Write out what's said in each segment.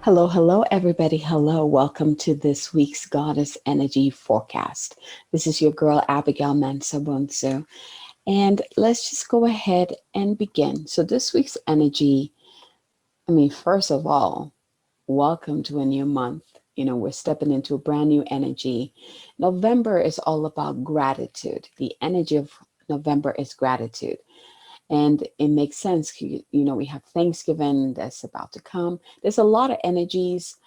Hello, hello, everybody. Hello. Welcome to this week's Goddess Energy Forecast. This is your girl, Abigail Mansabunso. And let's just go ahead and begin. So, this week's energy, first of all, welcome to a new month. We're stepping into a brand new energy. November is all about gratitude. The energy of November is gratitude. And it makes sense. We have Thanksgiving that's about to come. There's a lot of energies,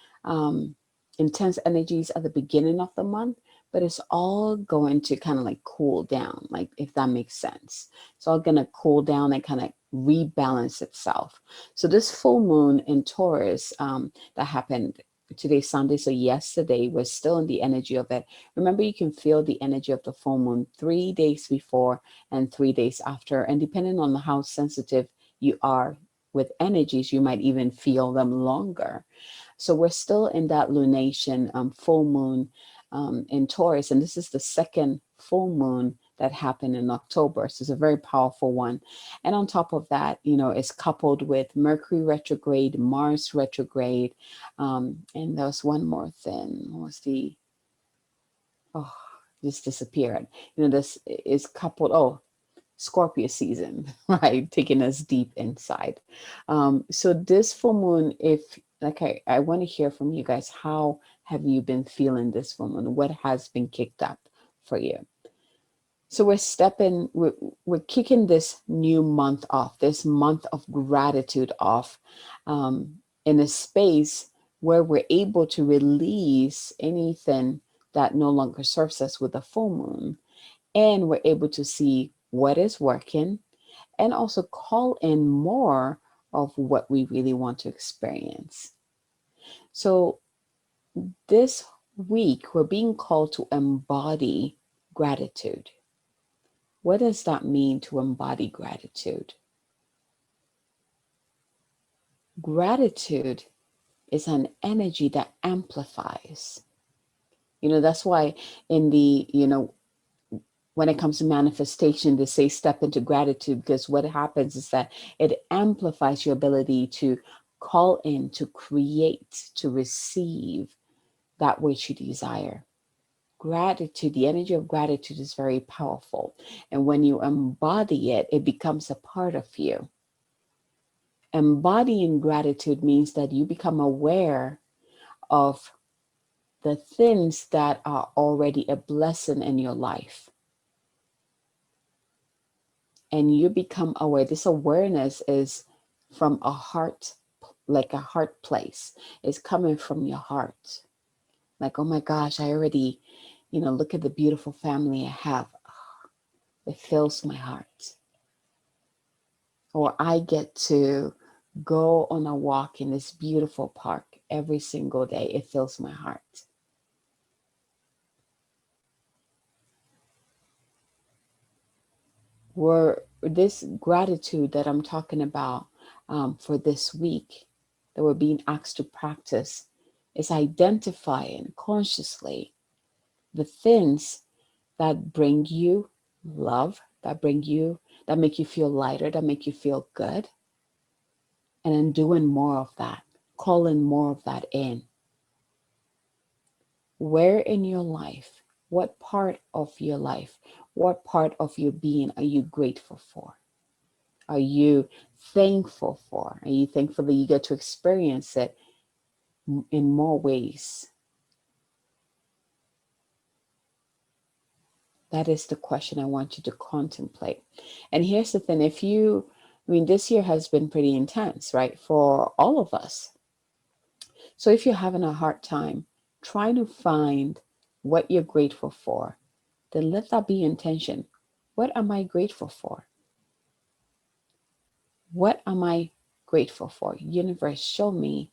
intense energies at the beginning of the month, but it's all going to kind of like cool down, like if that makes sense. It's all going to cool down and kind of rebalance itself. So this full moon in Taurus that happened today, Sunday, so yesterday was still in the energy of it. Remember, you can feel the energy of the full moon 3 days before and 3 days after. And depending on how sensitive you are with energies, you might even feel them longer. So we're still in that lunation full moon in Taurus. And this is the second full moon that happened in October. So it's a very powerful one. And on top of that, it's coupled with Mercury retrograde, Mars retrograde. And there's one more thing. What was oh, just disappeared. This is coupled. Oh, Scorpio season, right? Taking us deep inside. So this full moon, if like I want to hear from you guys, how have you been feeling this full moon? What has been kicked up for you? So we're kicking this new month off, this month of gratitude off, in a space where we're able to release anything that no longer serves us with the full moon. And we're able to see what is working and also call in more of what we really want to experience. So this week, we're being called to embody gratitude. What does that mean to embody gratitude? Gratitude is an energy that amplifies. That's why in when it comes to manifestation, they say step into gratitude, because what happens is that it amplifies your ability to call in, to create, to receive that which you desire. Gratitude, the energy of gratitude is very powerful. And when you embody it, it becomes a part of you. Embodying gratitude means that you become aware of the things that are already a blessing in your life. And you become aware. This awareness is from a heart, like a heart place. It's coming from your heart. Like, oh my gosh, I already, look at the beautiful family I have. It fills my heart. Or I get to go on a walk in this beautiful park every single day. It fills my heart. This gratitude that I'm talking about for this week that we're being asked to practice is identifying consciously the things that bring you love, that make you feel lighter, that make you feel good, and then doing more of that, calling more of that in. Where in your life, what part of your life, what part of your being are you grateful for? Are you thankful for? Are you thankful that you get to experience it in more ways? That is the question I want you to contemplate. And here's the thing, this year has been pretty intense, right? For all of us. So if you're having a hard time trying to find what you're grateful for, then let that be intention. What am I grateful for? What am I grateful for? Universe, show me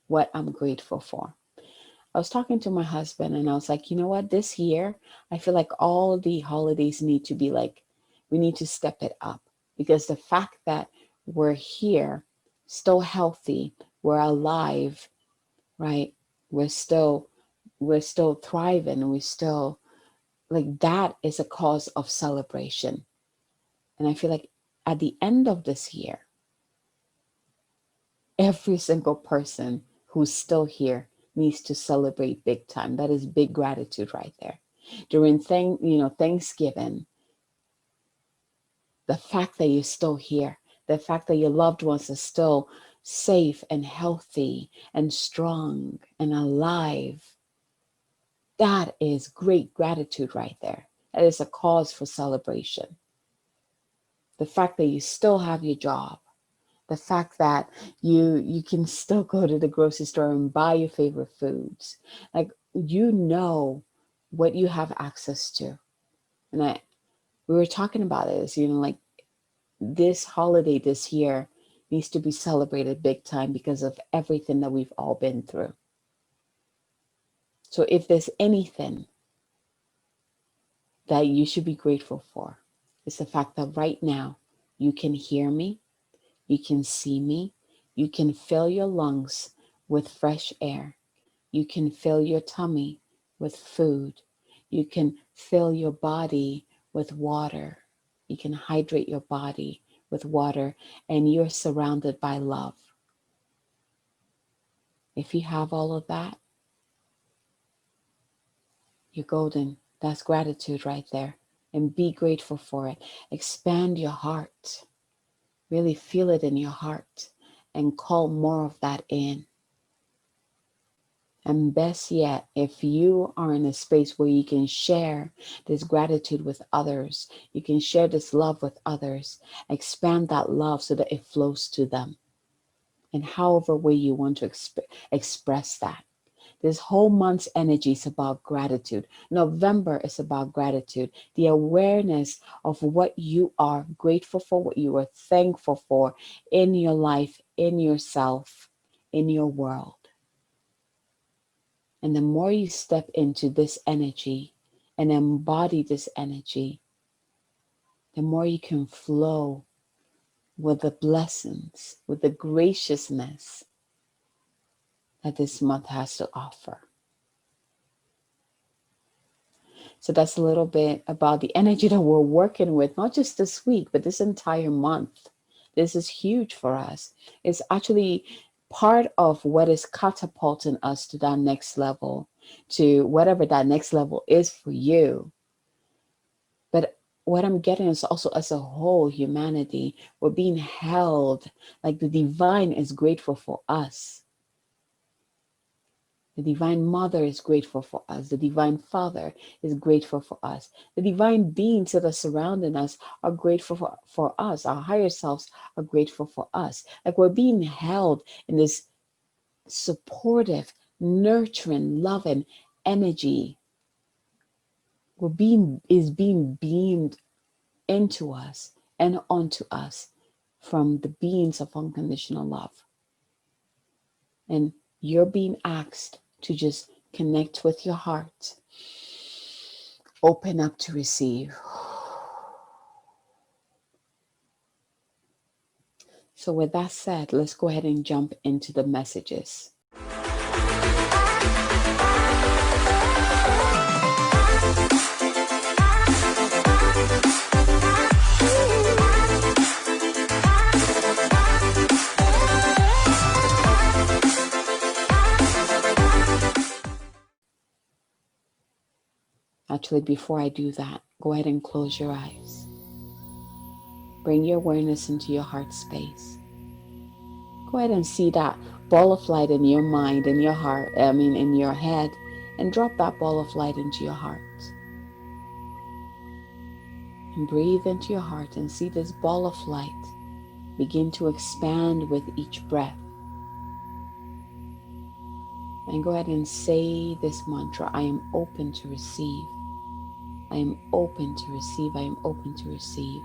what I'm grateful for. I was talking to my husband and I was like, you know what, this year, I feel like all the holidays need to be like, we need to step it up, because the fact that we're here, still healthy, we're alive, right? We're still thriving. We still, like, that is a cause of celebration. And I feel like at the end of this year, every single person who's still here needs to celebrate big time. That is big gratitude right there. During Thanksgiving, the fact that you're still here, the fact that your loved ones are still safe and healthy and strong and alive, that is great gratitude right there. That is a cause for celebration. The fact that you still have your job, the fact that you can still go to the grocery store and buy your favorite foods, like you know what you have access to. And we were talking about this, like this holiday this year needs to be celebrated big time because of everything that we've all been through. So if there's anything that you should be grateful for, it's the fact that right now you can hear me, you can see me, you can fill your lungs with fresh air, you can fill your tummy with food, you can fill your body with water, you can hydrate your body with water, and you're surrounded by love. If you have all of that, you're golden. That's gratitude right there. And be grateful for it. Expand your heart. Really feel it in your heart and call more of that in. And best yet, if you are in a space where you can share this gratitude with others, you can share this love with others, expand that love so that it flows to them. And however way you want to express that. This whole month's energy is about gratitude. November is about gratitude. The awareness of what you are grateful for, what you are thankful for in your life, in yourself, in your world. And the more you step into this energy and embody this energy, the more you can flow with the blessings, with the graciousness that this month has to offer. So that's a little bit about the energy that we're working with, not just this week, but this entire month. This is huge for us. It's actually part of what is catapulting us to that next level, to whatever that next level is for you. But what I'm getting is also as a whole, humanity, we're being held, like the divine is grateful for us. The Divine Mother is grateful for us. The Divine Father is grateful for us. The divine beings that are surrounding us are grateful for us. Our higher selves are grateful for us. Like we're being held in this supportive, nurturing, loving energy. Is being beamed into us and onto us from the beings of unconditional love. And you're being asked to just connect with your heart. Open up to receive. So with that said, let's go ahead and jump into the messages. Actually, before I do that, go ahead and close your eyes. Bring your awareness into your heart space. Go ahead and see that ball of light in your mind, in your heart, in your head, and drop that ball of light into your heart. And breathe into your heart and see this ball of light begin to expand with each breath. And go ahead and say this mantra: I am open to receive. I am open to receive. I am open to receive.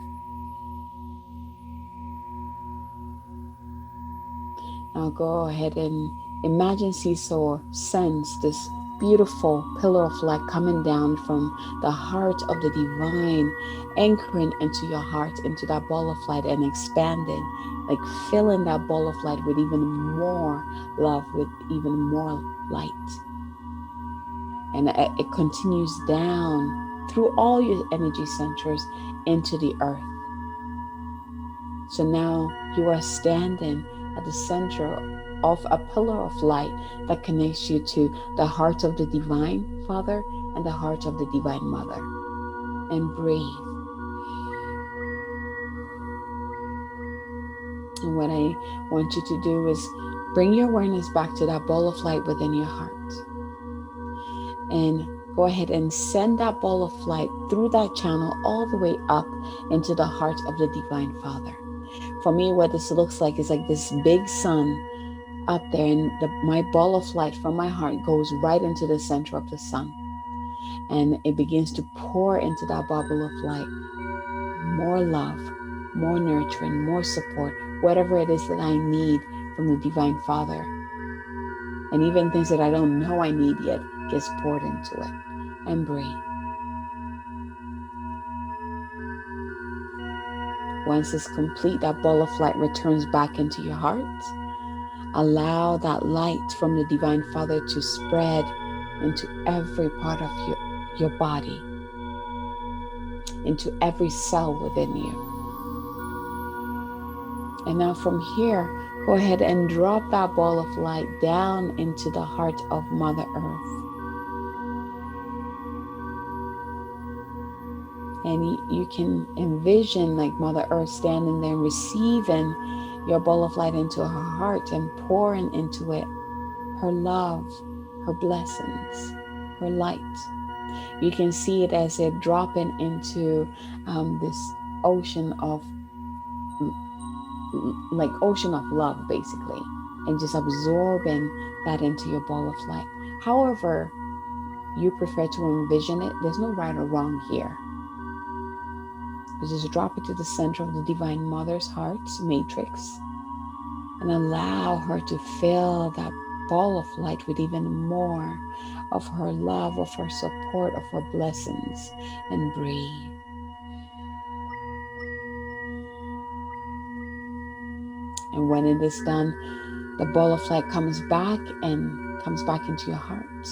Now go ahead and imagine, or sense this beautiful pillar of light coming down from the heart of the divine, anchoring into your heart, into that ball of light, and expanding, like filling that ball of light with even more love, with even more light. And it continues down through all your energy centers into the earth. So now you are standing at the center of a pillar of light that connects you to the heart of the Divine Father and the heart of the Divine Mother. And breathe. And what I want you to do is bring your awareness back to that ball of light within your heart. And go ahead and send that ball of light through that channel all the way up into the heart of the Divine Father. For me, what this looks like is like this big sun up there, and my ball of light from my heart goes right into the center of the sun. And it begins to pour into that bubble of light more love, more nurturing, more support, whatever it is that I need from the Divine Father. And even things that I don't know I need yet gets poured into it. And breathe. Once it's complete, that ball of light returns back into your heart. Allow that light from the Divine Father to spread into every part of your body, into every cell within you. And now from here, go ahead and drop that ball of light down into the heart of Mother Earth. And you can envision like Mother Earth standing there receiving your ball of light into her heart and pouring into it her love, her blessings, her light. You can see it as it dropping into this ocean of love, basically, and just absorbing that into your ball of light. However you prefer to envision it, there's no right or wrong here. But just drop it to the center of the Divine Mother's heart matrix and allow her to fill that ball of light with even more of her love, of her support, of her blessings. And breathe. And when it is done, the ball of light comes back into your heart,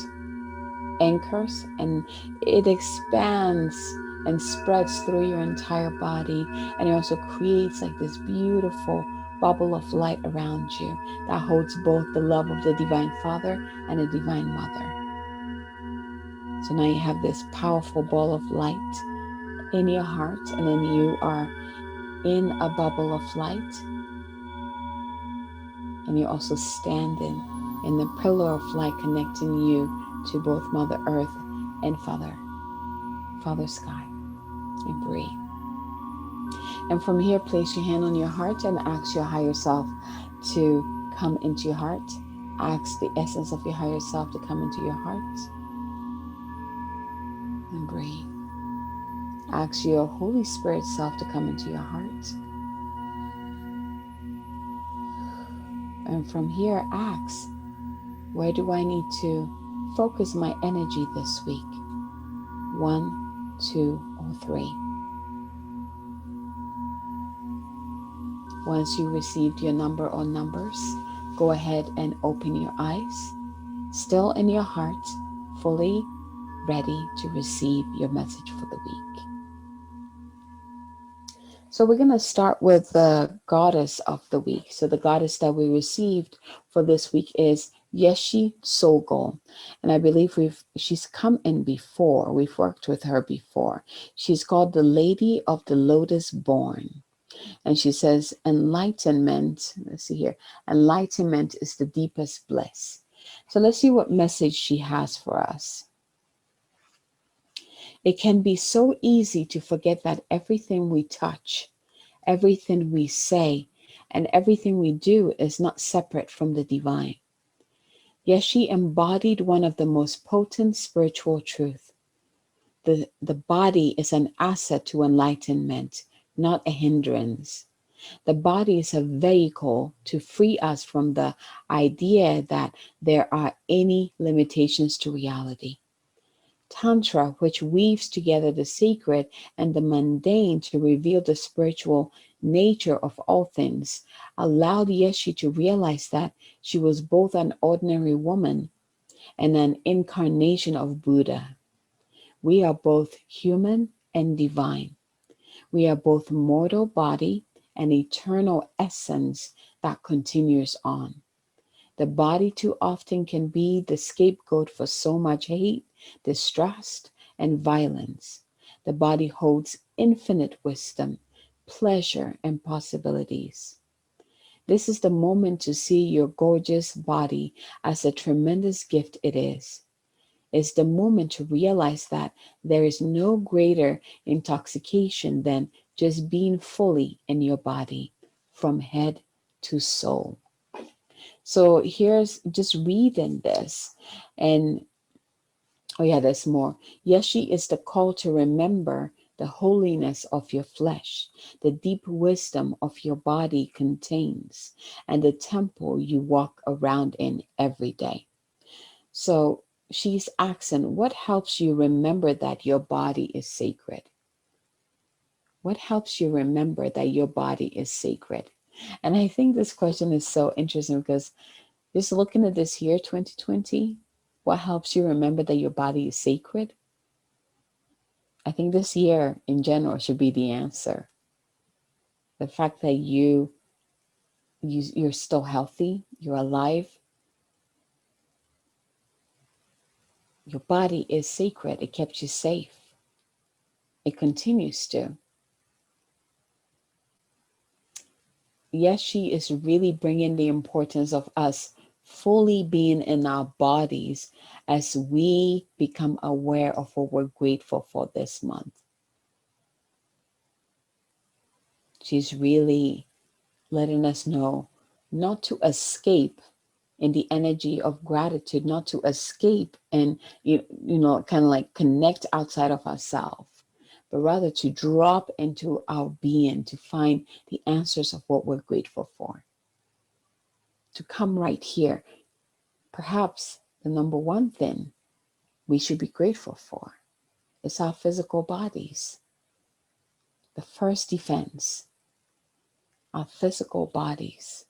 anchors, and it expands and spreads through your entire body. And it also creates like this beautiful bubble of light around you that holds both the love of the Divine Father and the Divine Mother. So now you have this powerful ball of light in your heart, and then you are in a bubble of light, and you're also standing in the pillar of light connecting you to both Mother Earth and Father Sky. And breathe. And from here, place your hand on your heart and ask your higher self to come into your heart. Ask the essence of your higher self to come into your heart. And breathe. Ask your Holy Spirit self to come into your heart. And from here, ask, where do I need to focus my energy this week? 1, 2, or 3. Once you received your number or numbers, go ahead and open your eyes, still in your heart, fully ready to receive your message for the week. So we're going to start with the goddess of the week. So the goddess that we received for this week is Yeshi Solgol. And I believe she's come in before. We've worked with her before. She's called the Lady of the Lotus Born. And she says, enlightenment, let's see here, enlightenment is the deepest bliss. So let's see what message she has for us. It can be so easy to forget that everything we touch, everything we say, and everything we do is not separate from the divine. Yes, she embodied one of the most potent spiritual truths. The body is an asset to enlightenment, not a hindrance. The body is a vehicle to free us from the idea that there are any limitations to reality. Tantra, which weaves together the sacred and the mundane to reveal the spiritual nature of all things, allowed Yeshi to realize that she was both an ordinary woman and an incarnation of Buddha. We are both human and divine. We are both mortal body and eternal essence that continues on. The body too often can be the scapegoat for so much hate, distrust, and violence. The body holds infinite wisdom, pleasure, and possibilities. This is the moment to see your gorgeous body as a tremendous gift it is. It's the moment to realize that there is no greater intoxication than just being fully in your body from head to soul. So here's just reading this. And oh, yeah, there's more. Yeshi is the call to remember the holiness of your flesh, the deep wisdom of your body contains, and the temple you walk around in every day. So she's asking, what helps you remember that your body is sacred? What helps you remember that your body is sacred? And I think this question is so interesting because just looking at this year, 2020, what helps you remember that your body is sacred? I think this year in general should be the answer. The fact that you're still healthy, you're alive, your body is sacred. It kept you safe. It continues to. Yes, she is really bringing the importance of us fully being in our bodies as we become aware of what we're grateful for this month. She's really letting us know not to escape in the energy of gratitude, not to escape and kind of like connect outside of ourselves, but rather to drop into our being to find the answers of what we're grateful for. To come right here. Perhaps the number one thing we should be grateful for is our physical bodies. The first defense, our physical bodies.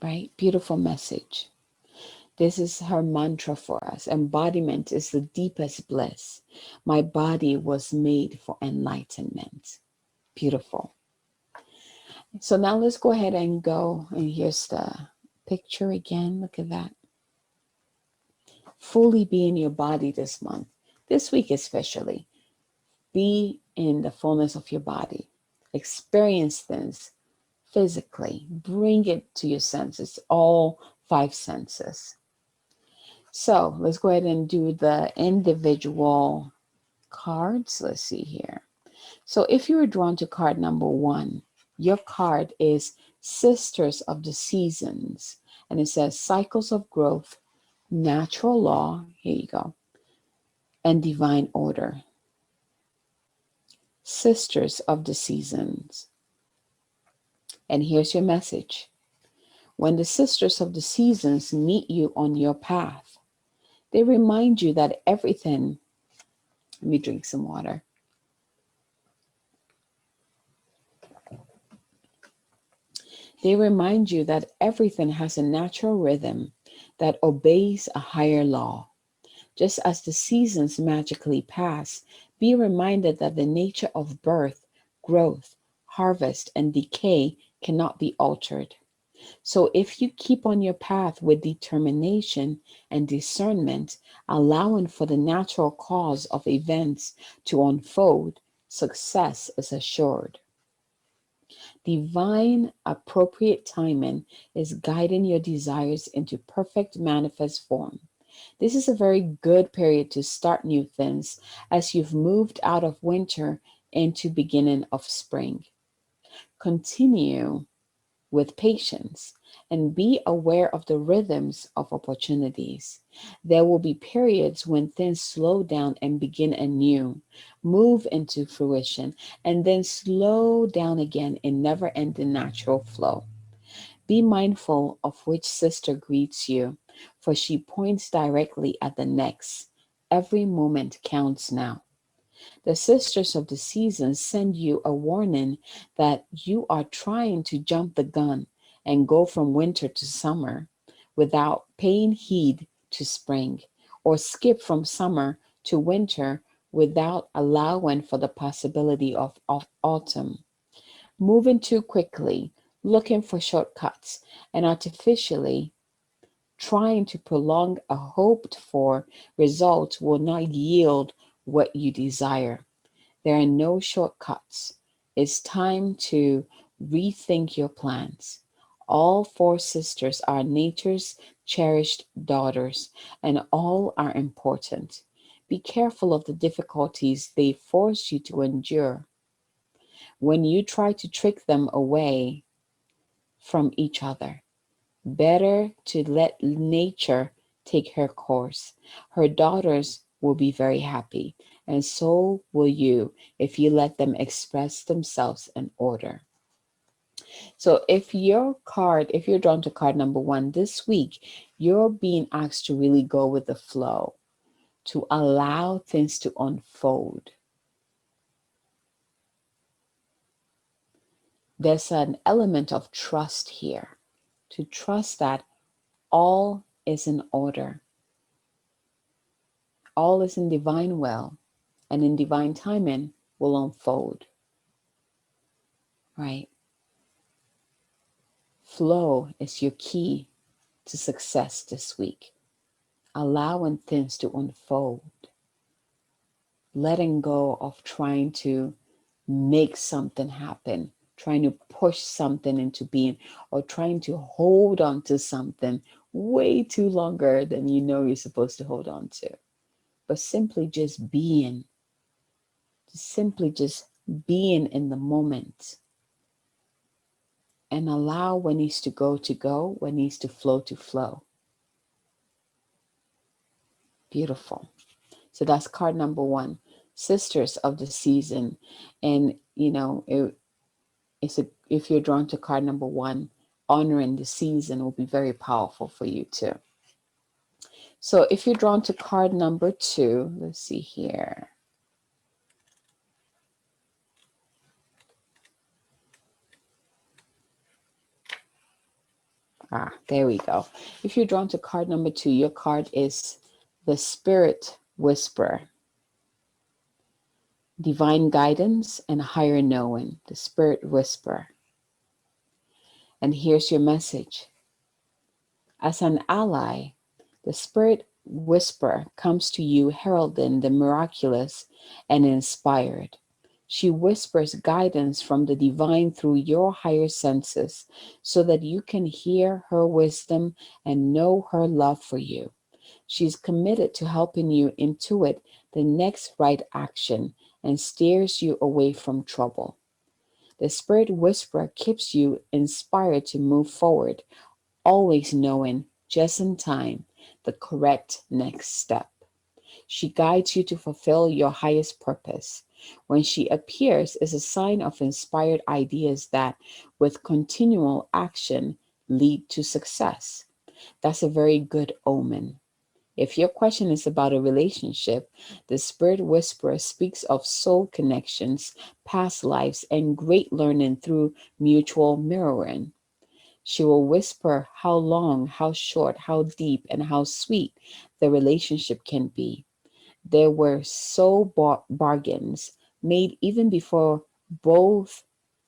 Right? Beautiful message. This is her mantra for us. Embodiment is the deepest bliss. My body was made for enlightenment. Beautiful. So now let's go ahead and go. And here's the picture again. Look at that. Fully be in your body this month. This week especially. Be in the fullness of your body. Experience things physically. Bring it to your senses, all five senses. So let's go ahead and do the individual cards. Let's see here. So if you were drawn to card number 1, your card is Sisters of the Seasons. And it says cycles of growth, natural law, here you go, and divine order. Sisters of the Seasons. And here's your message. When the sisters of the seasons meet you on your path, they remind you that everything, let me drink some water. They remind you that everything has a natural rhythm that obeys a higher law. Just as the seasons magically pass, be reminded that the nature of birth, growth, harvest, and decay cannot be altered. So if you keep on your path with determination and discernment, allowing for the natural cause of events to unfold, success is assured. Divine appropriate timing is guiding your desires into perfect manifest form. This is a very good period to start new things as you've moved out of winter into beginning of spring. Continue with patience and be aware of the rhythms of opportunities. There will be periods when things slow down and begin anew, move into fruition, and then slow down again in never-ending natural flow. Be mindful of which sister greets you, for she points directly at the next. Every moment counts now. The sisters of the seasons send you a warning that you are trying to jump the gun and go from winter to summer without paying heed to spring, or skip from summer to winter without allowing for the possibility of autumn. Moving too quickly, looking for shortcuts and artificially trying to prolong a hoped for result will not yield what you desire. There are no shortcuts. It's time to rethink your plans. All four sisters are nature's cherished daughters, and all are important. Be careful of the difficulties they force you to endure. When you try to trick them away from each other, better to let nature take her course. Her daughters will be very happy, and so will you if you let them express themselves in order. So if you're drawn to card number one this week, you're being asked to really go with the flow, to allow things to unfold. There's an element of trust here, to trust that all is in order, all is in divine will, and in divine timing will unfold, right? Flow is your key to success this week. Allowing things to unfold, letting go of trying to make something happen, trying to push something into being, or trying to hold on to something way too longer than you know you're supposed to hold on to. But simply just being, simply just being in the moment, and allow what needs to go, what needs to flow. Beautiful. So that's card number one, sisters of the season. And if you're drawn to card number one, honoring the season will be very powerful for you too. So if you're drawn to card number two, let's see here. There we go. If you're drawn to card number two, your card is the Spirit Whisperer. Divine guidance and higher knowing, the Spirit Whisperer. And here's your message. As an ally, the Spirit Whisperer comes to you heralding the miraculous and inspired. She whispers guidance from the divine through your higher senses so that you can hear her wisdom and know her love for you. She's committed to helping you intuit the next right action and steers you away from trouble. The Spirit Whisperer keeps you inspired to move forward, always knowing, just in time, the correct next step. She guides you to fulfill your highest purpose. When she appears, is a sign of inspired ideas that, with continual action, lead to success. That's a very good omen. If your question is about a relationship, the Spirit Whisperer speaks of soul connections, past lives, and great learning through mutual mirroring. She will whisper how long, how short, how deep, and how sweet the relationship can be. There were bargains made even before both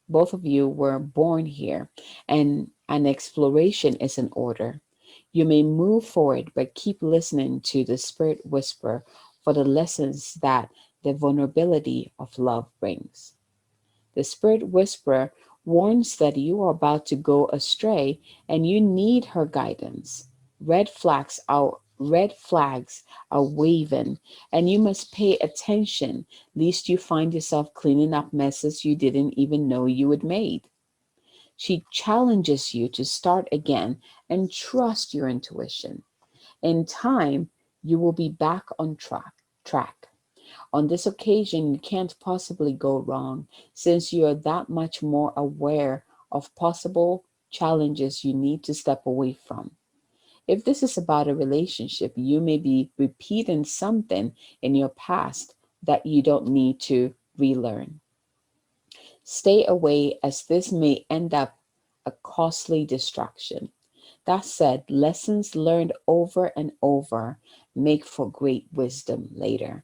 of you were born here, and an exploration is in order. You may move forward, but keep listening to the Spirit Whisper for the lessons that the vulnerability of love brings. The Spirit Whisperer warns that you are about to go astray and you need her guidance. Red flags are waving, and you must pay attention lest you find yourself cleaning up messes you didn't even know you had made. She challenges you to start again and trust your intuition. In time, you will be back on track. On this occasion, you can't possibly go wrong since you are that much more aware of possible challenges you need to step away from. If this is about a relationship, you may be repeating something in your past that you don't need to relearn. Stay away as this may end up a costly distraction. That said, lessons learned over and over make for great wisdom later.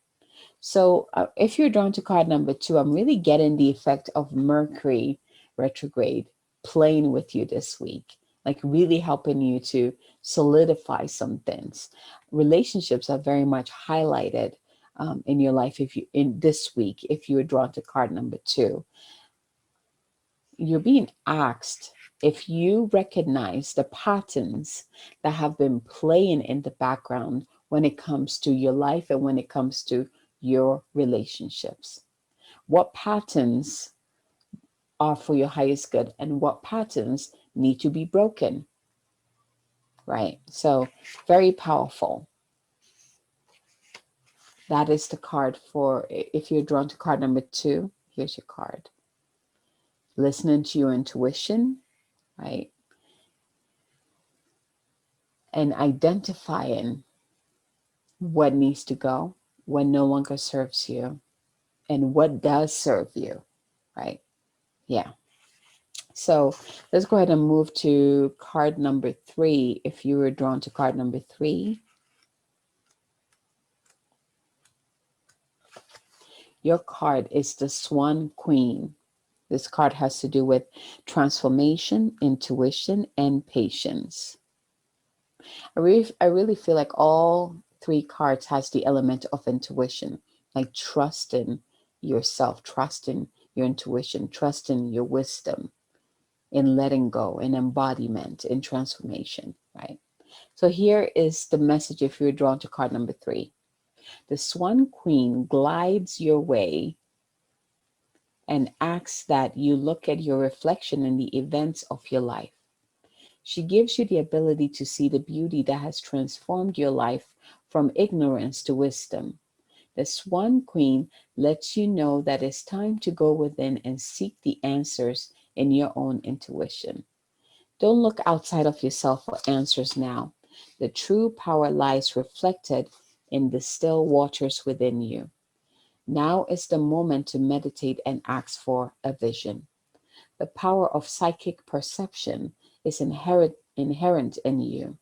So, if you're drawn to card number two, I'm really getting the effect of Mercury retrograde. playing with you this week, like really helping you to solidify some things. Relationships are very much highlighted in your life if you in this week. If you were drawn to card number 2, you're being asked if you recognize the patterns that have been playing in the background when it comes to your life and when it comes to your relationships. What patterns are for your highest good and what patterns need to be broken, right? So, very powerful. That is the card for if you're drawn to card number 2. Here's your card. Listening to your intuition, right? And identifying what needs to go, what no longer serves you, and what does serve you, right? Yeah. So let's go ahead and move to card number 3. If you were drawn to card number 3, your card is the Swan Queen. This card has to do with transformation, intuition, and patience. I really feel like all 3 cards has the element of intuition, like trusting yourself, trusting your intuition, trusting your wisdom, in letting go, in embodiment, in transformation, right? So here is the message if you're drawn to card number 3. The Swan Queen glides your way and asks that you look at your reflection in the events of your life. She gives you the ability to see the beauty that has transformed your life from ignorance to wisdom. The Swan Queen lets you know that it's time to go within and seek the answers in your own intuition. Don't look outside of yourself for answers now. The true power lies reflected in the still waters within you. Now is the moment to meditate and ask for a vision. The power of psychic perception is inherent in you,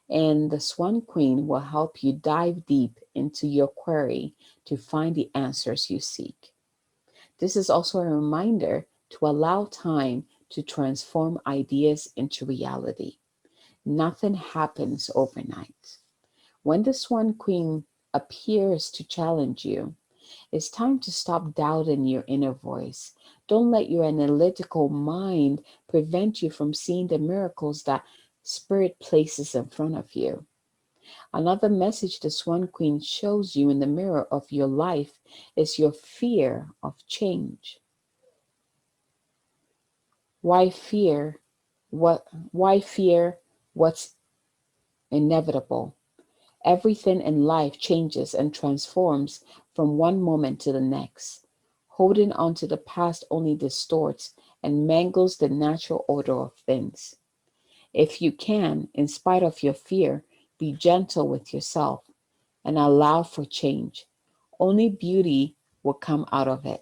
and the Swan Queen will help you dive deep into your query to find the answers you seek. This is also a reminder to allow time to transform ideas into reality. Nothing happens overnight. When the Swan Queen appears to challenge you, it's time to stop doubting your inner voice. Don't let your analytical mind prevent you from seeing the miracles that Spirit places in front of you. Another message the Swan Queen shows you in the mirror of your life is your fear of change. Why fear why fear what's inevitable? Everything in life changes and transforms from one moment to the next. Holding on to the past only distorts and mangles the natural order of things. If you can, in spite of your fear, be gentle with yourself and allow for change. Only beauty will come out of it.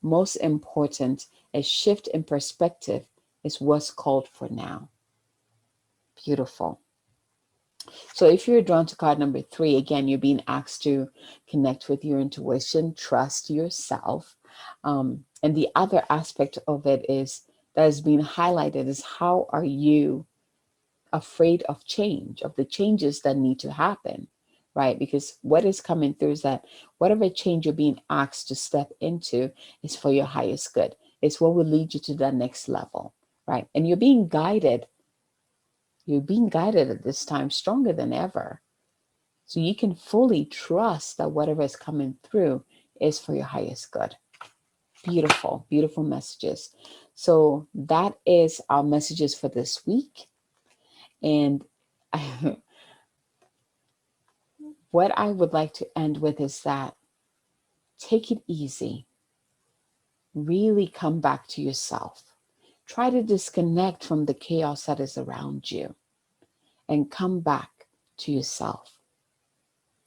Most important, a shift in perspective is what's called for now. Beautiful. So if you're drawn to card number 3, again, you're being asked to connect with your intuition, trust yourself. And the other aspect of it is that is being highlighted is how are you afraid of change, of the changes that need to happen, right? Because what is coming through is that whatever change you're being asked to step into is for your highest good. It's what will lead you to that next level, right? And you're being guided. You're being guided at this time stronger than ever. So you can fully trust that whatever is coming through is for your highest good. Beautiful, beautiful messages. So that is our messages for this week. And what I would like to end with is that take it easy. Really come back to yourself. Try to disconnect from the chaos that is around you and come back to yourself.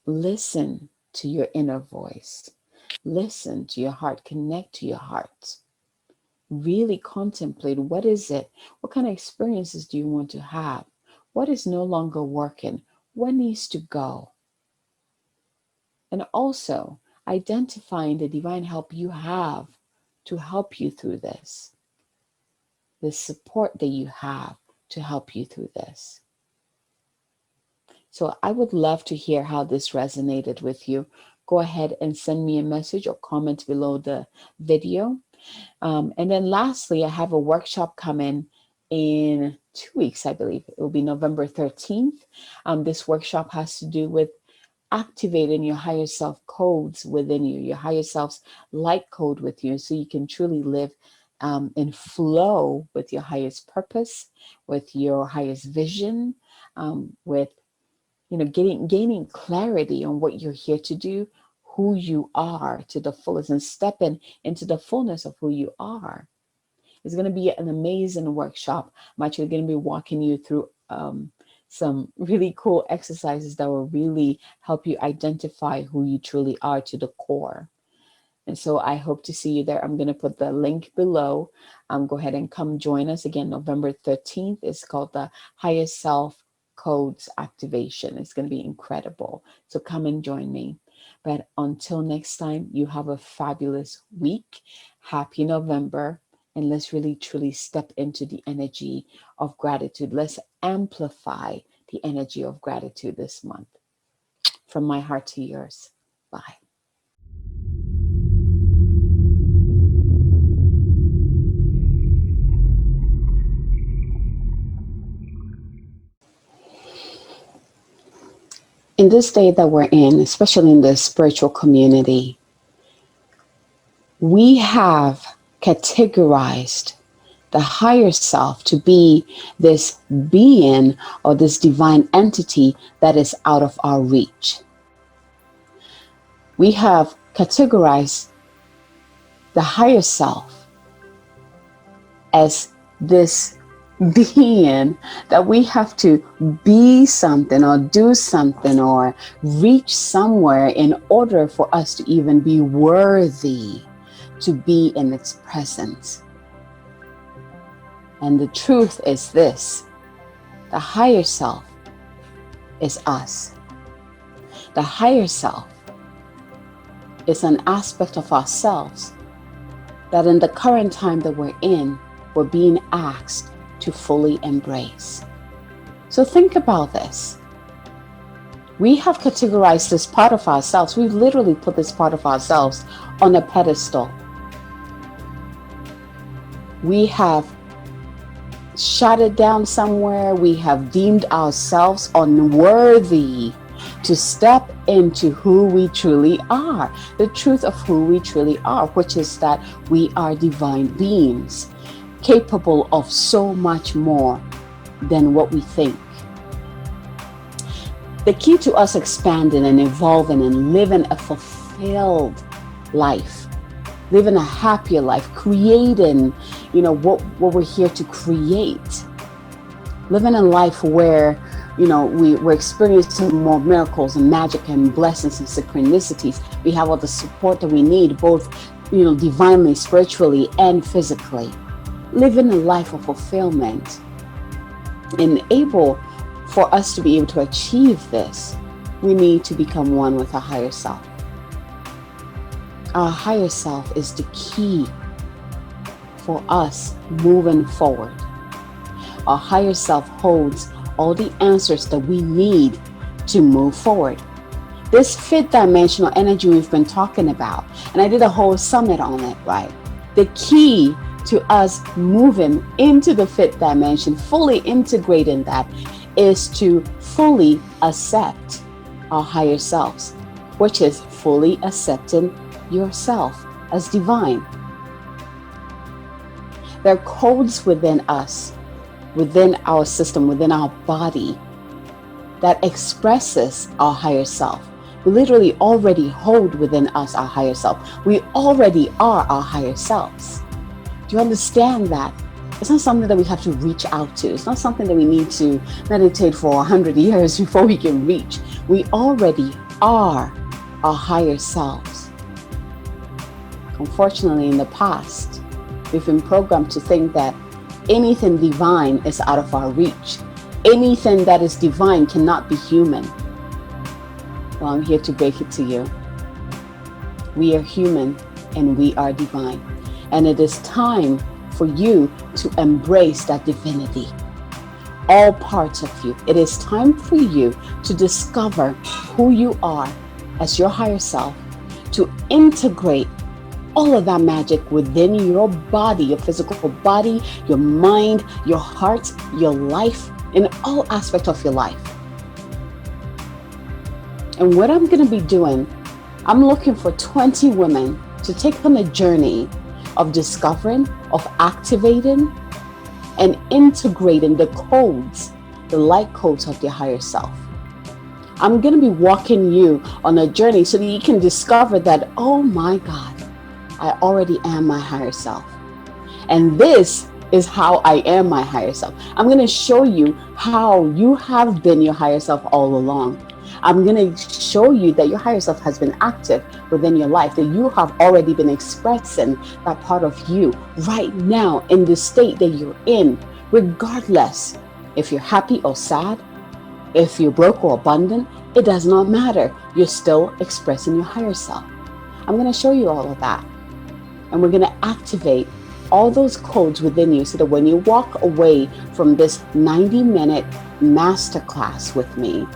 Listen to your inner voice. Listen to your heart. Connect to your heart. Really contemplate what is it? What kind of experiences do you want to have? What is no longer working? What needs to go? And also identifying the divine help you have to help you through this. the support that you have to help you through this. So I would love to hear how this resonated with you. Go ahead and send me a message or comment below the video. And then lastly, I have a workshop coming in 2 weeks, I believe. It will be November 13th. This workshop has to do with activating your higher self codes within you, your higher self's light code with you, so you can truly live in flow with your highest purpose, with your highest vision, with gaining clarity on what you're here to do, who you are to the fullest, and stepping into the fullness of who you are. It's going to be an amazing workshop. I'm actually going to be walking you through some really cool exercises that will really help you identify who you truly are to the core. And so I hope to see you there. I'm going to put the link below. Go ahead and come join us again, November 13th. It's called the Higher Self Codes Activation. It's going to be incredible. So come and join me. But until next time, you have a fabulous week. Happy November. And let's really, truly step into the energy of gratitude. Let's amplify the energy of gratitude this month. From my heart to yours. Bye. In this day that we're in, especially in the spiritual community, we have categorized the higher self to be this being or this divine entity that is out of our reach. We have categorized the higher self as this being that we have to be something or do something or reach somewhere in order for us to even be worthy to be in its presence. And the truth is this: the higher self is us. The higher self is an aspect of ourselves that in the current time that we're in, we're being asked to fully embrace. So think about this. We have categorized this part of ourselves. We've literally put this part of ourselves on a pedestal. We have shot it down somewhere. We have deemed ourselves unworthy to step into who we truly are, the truth of who we truly are, which is that we are divine beings, capable of so much more than what we think. The key to us expanding and evolving and living a fulfilled life, living a happier life, creating, what we're here to create, living a life where, we're experiencing more miracles and magic and blessings and synchronicities. We have all the support that we need, both, divinely, spiritually, and physically. Living a life of fulfillment. And able for us to be able to achieve this, we need to become one with our higher self. Our higher self is the key for us moving forward. Our higher self holds all the answers that we need to move forward. This fifth dimensional energy we've been talking about, and I did a whole summit on it, right? The key to us moving into the fifth dimension, fully integrating that, is to fully accept our higher selves, which is fully accepting yourself as divine. There are codes within us, within our system, within our body, that expresses our higher self. We literally already hold within us our higher self. We already are our higher selves. Do you understand that? It's not something that we have to reach out to. It's not something that we need to meditate for 100 years before we can reach. We already are our higher selves. Unfortunately, in the past, we've been programmed to think that anything divine is out of our reach. Anything that is divine cannot be human. Well, I'm here to break it to you. We are human and we are divine. And it is time for you to embrace that divinity, all parts of you. It is time for you to discover who you are as your higher self, to integrate all of that magic within your body, your physical body, your mind, your heart, your life, in all aspects of your life. And what I'm going to be doing, I'm looking for 20 women to take on a journey of discovering, of activating, and integrating the codes, the light codes of their higher self. I'm going to be walking you on a journey so that you can discover that, oh my God, I already am my higher self. And this is how I am my higher self. I'm going to show you how you have been your higher self all along. I'm going to show you that your higher self has been active within your life, that you have already been expressing that part of you right now in the state that you're in, regardless if you're happy or sad, if you're broke or abundant, it does not matter. You're still expressing your higher self. I'm going to show you all of that. And we're going to activate all those codes within you so that when you walk away from this 90-minute masterclass with me,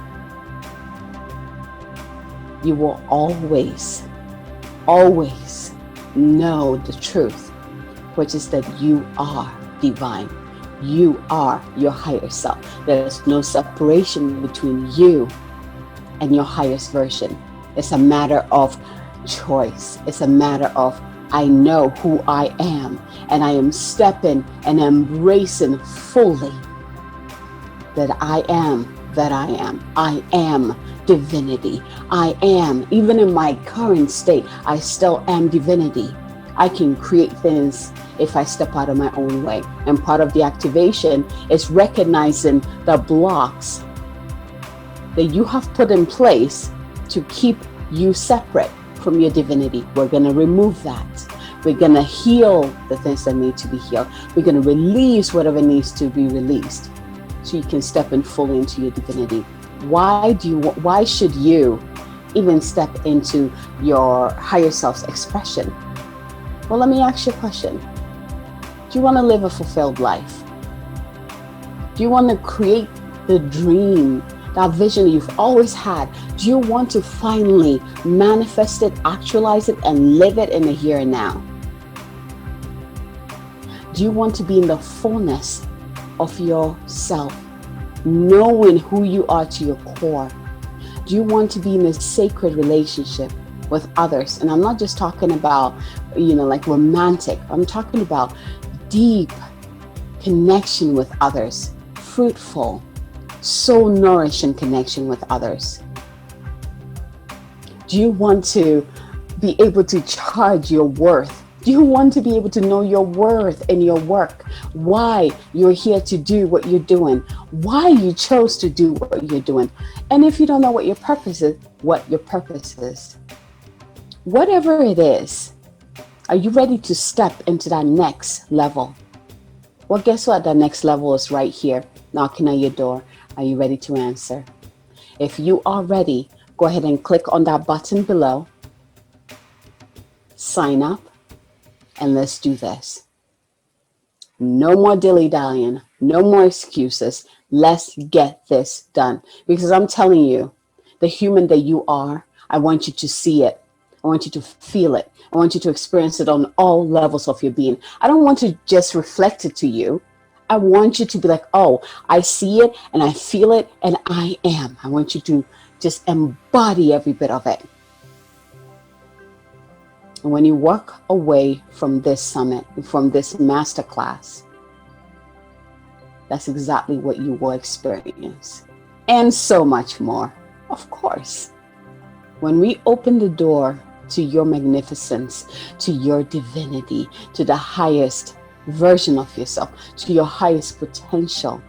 you will always know the truth, which is that you are divine. You are your higher self. There's no separation between you and your highest version. It's a matter of choice. It's a matter of, I know who I am, and I am stepping and embracing fully that I am that I am. I am divinity. I am, even in my current state, I still am divinity. I can create things if I step out of my own way. And part of the activation is recognizing the blocks that you have put in place to keep you separate from your divinity. We're going to remove that. We're going to heal the things that need to be healed. We're going to release whatever needs to be released so you can step in fully into your divinity. Why should you even step into your higher self's expression? Well, let me ask you a question. Do you want to live a fulfilled life? Do you want to create the dream, that vision that you've always had? Do you want to finally manifest it, actualize it, and live it in the here and now? Do you want to be in the fullness of yourself, knowing who you are to your core? Do you want to be in a sacred relationship with others? And I'm not just talking about, like romantic. I'm talking about deep connection with others, fruitful, soul nourishing connection with others. Do you want to be able to charge your worth? Do you want to be able to know your worth in your work? Why you're here to do what you're doing? Why you chose to do what you're doing? And if you don't know what your purpose is, what your purpose is. Whatever it is, are you ready to step into that next level? Well, guess what? That next level is right here, knocking on your door. Are you ready to answer? If you are ready, go ahead and click on that button below. Sign up. And let's do this. No more dilly-dallying. No more excuses. Let's get this done. Because I'm telling you, the human that you are, I want you to see it. I want you to feel it. I want you to experience it on all levels of your being. I don't want to just reflect it to you. I want you to be like, oh, I see it and I feel it and I am. I want you to just embody every bit of it. And when you walk away from this summit, from this masterclass, that's exactly what you will experience. And so much more, of course. When we open the door to your magnificence, to your divinity, to the highest version of yourself, to your highest potential,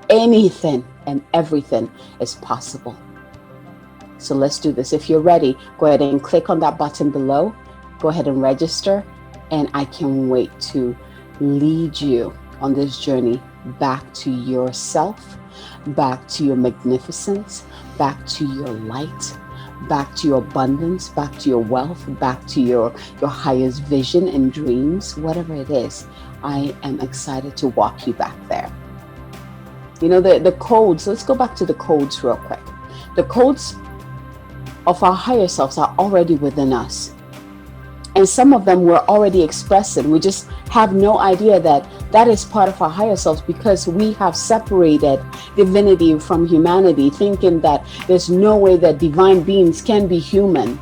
anything and everything is possible. So let's do this. If you're ready, go ahead and click on that button below. Go ahead and register. And I can't wait to lead you on this journey back to yourself, back to your magnificence, back to your light, back to your abundance, back to your wealth, back to your highest vision and dreams, whatever it is. I am excited to walk you back there. You know, the codes, let's go back to the codes real quick. The codes of our higher selves are already within us. And some of them we're already expressing. We just have no idea that that is part of our higher selves, because we have separated divinity from humanity, thinking that there's no way that divine beings can be human.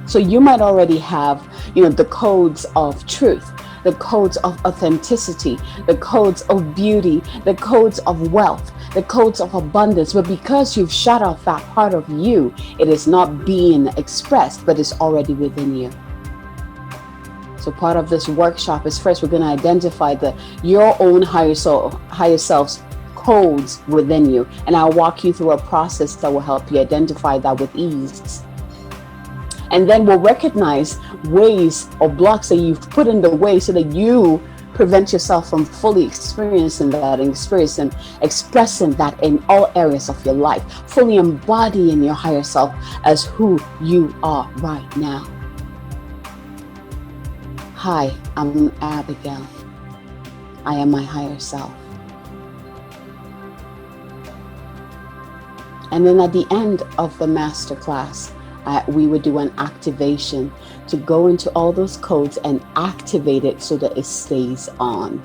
So you might already have, you know, the codes of truth, the codes of authenticity, the codes of beauty, the codes of wealth, the codes of abundance. But because you've shut off that part of you, it is not being expressed, but it's already within you. So part of this workshop is, first we're going to identify your own higher self's codes within you. And I'll walk you through a process that will help you identify that with ease. And then we'll recognize ways or blocks that you've put in the way so that you prevent yourself from fully experiencing that and expressing that in all areas of your life, fully embodying your higher self as who you are right now. Hi, I'm Abigail. I am my higher self. And then at the end of the masterclass, we would do an activation to go into all those codes and activate it so that it stays on.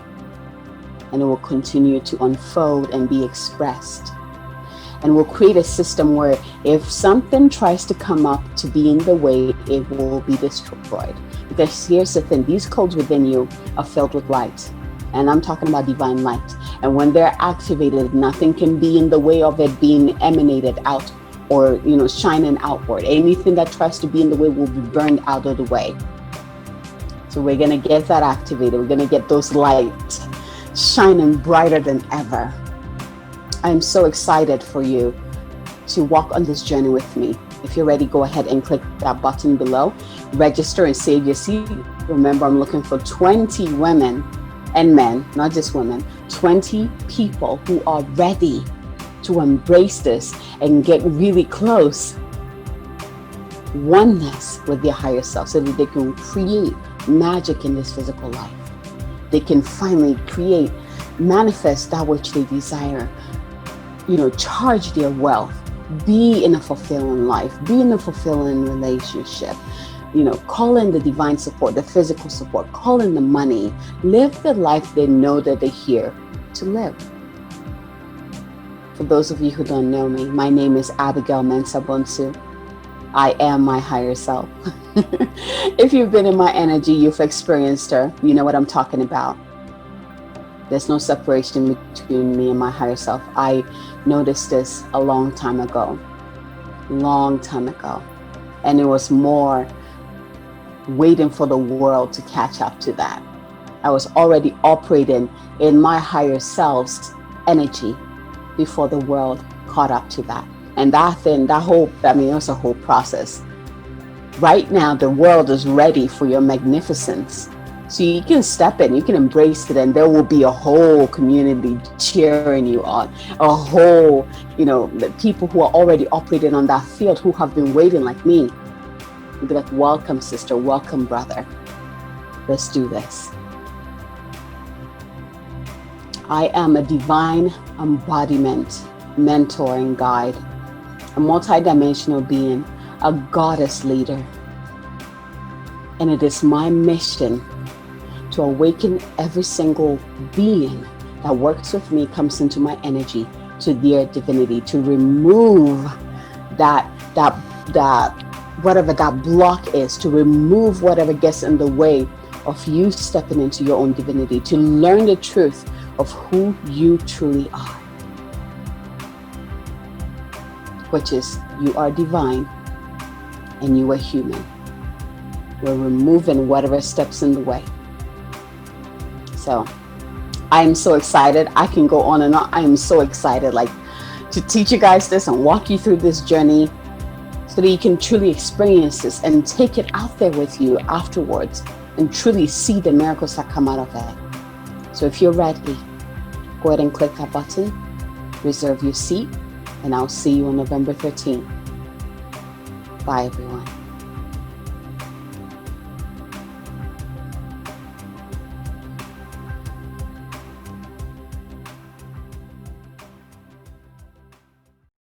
And it will continue to unfold and be expressed. And we'll create a system where if something tries to come up to be in the way, it will be destroyed. Because here's the thing, these codes within you are filled with light. And I'm talking about divine light. And when they're activated, nothing can be in the way of it being emanated out, or, you know, shining outward. Anything that tries to be in the way will be burned out of the way. So we're going to get that activated. We're going to get those lights shining brighter than ever. I'm so excited for you to walk on this journey with me. If you're ready, go ahead and click that button below. Register and save your seat. Remember, I'm looking for 20 women and men, not just women, 20 people who are ready to embrace this and get really close oneness with their higher self, so that they can create magic in this physical life. They can finally manifest that which they desire, you know, charge their wealth, be in a fulfilling life, be in a fulfilling relationship, you know, call in the divine support, the physical support, call in the money, live the life they know that they're here to live. For those of you who don't know me, my name is Abigail Mensah-Bonsu. I am my higher self. If you've been in my energy, you've experienced her. You know what I'm talking about. There's no separation between me and my higher self. I noticed this a long time ago. And it was more waiting for the world to catch up to that. I was already operating in my higher self's energy before the world caught up to that. And it was a whole process. Right now, the world is ready for your magnificence. So you can step in, you can embrace it, and there will be a whole community cheering you on. A whole, you know, the people who are already operating on that field, who have been waiting like me. You'll be like, welcome, sister, welcome, brother. Let's do this. I am a divine embodiment, mentor, and guide, a multidimensional being, a goddess leader. And it is my mission to awaken every single being that works with me, comes into my energy, to their divinity, to remove that whatever that block is, to remove whatever gets in the way of you stepping into your own divinity, to learn the truth of who you truly are, which is you are divine and you are human. We're removing whatever steps in the way. So I'm so excited. I can go on and on. I am so excited, like, to teach you guys this and walk you through this journey so that you can truly experience this and take it out there with you afterwards and truly see the miracles that come out of it. So if you're ready, go ahead and click that button, reserve your seat, And I'll see you on November 13th. Bye, everyone.